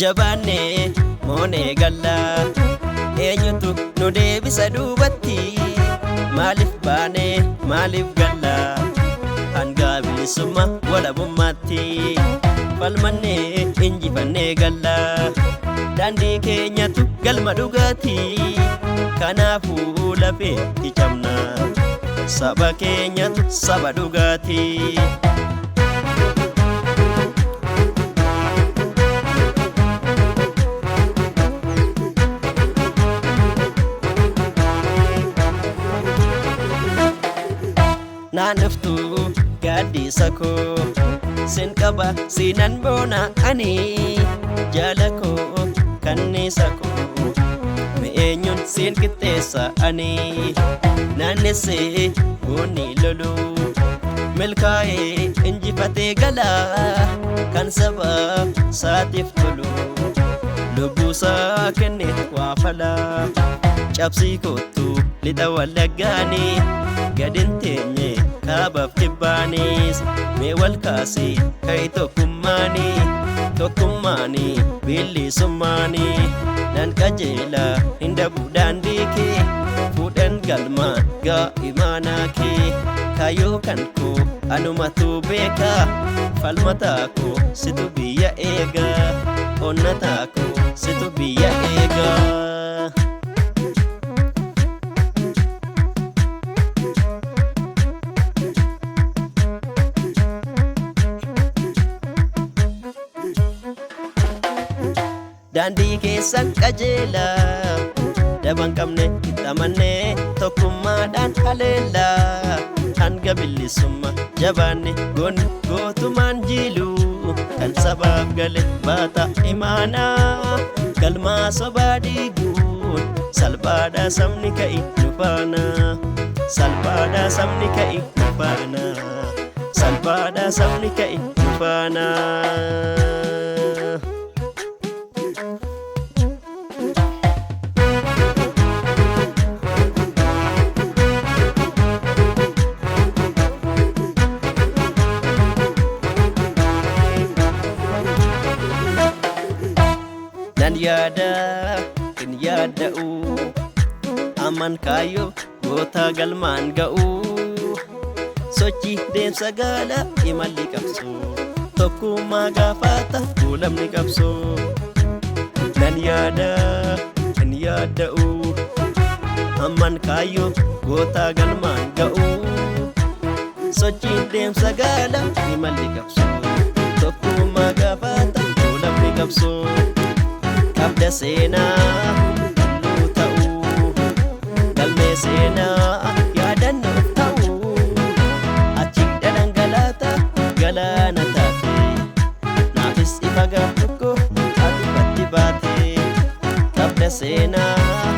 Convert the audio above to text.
jabaannee moonee gallaa eenyutu nu deebisa duubatti maaliif baanee maaliif gallaa hanga bilisummaa walabummaatti falmannee injifannee gallaa daandii keenyatu galma dhugaatii kanaafuu lafeetti cabna saba keenyatu saba dhugaatii. Naanuftu gaaddisa koo sin qaba sinan boona ani jaala koo kanniisa koo mi'eenyuun sin qixxeessa ani naannessee goonni lolu milkaa'ee injifatee galaa kan saba saatiif tolu lubbuusaa kenneet waa falaa cabsii kottu lixa wallaggaanii gadin teenye kaabaaf kibbaanis mee wal kaasee ka'e tokkummaani bilisummaani nan qajeela hin dhabu daandii kee fuudhan galmaan gaa'imaanaa kee kaayyoo kan koo anumatu beeka falmataa koo situ biyya eega onnataa koo situ biyya eega. Daandii keessan qajeela daban qabne xamanne tokkummaadhaan haleella hanga bilisummaa jabaanne goonni gootumaan jiilu kan sabaaf gale baata imaanaa galmaa sobaa diiguun salphaadha sabni ka'i nufaana salphaadha sabni ka'i nufaana salphaadha sabni ka'i nufaana. Nan yaada hin yaada'u amman kaayyoo goota galmaan ga'u sochii deemsa gaala imalli qabsoo tokkummaa gaafata kuulamni qabsoo. Nan yaada hin yaada'u amman kaayyoo goota galmaan ga'u sochii deemsa gaala imalli qabsoo tokkummaa gaafata kuulamni qabsoo. Qabda seenaa nu ta'uu galmee seenaa yaadannoof ta'uu achi dhadhangalaata galaana taate naafis ifa gaaf tokko ati batti baate qabda seenaa.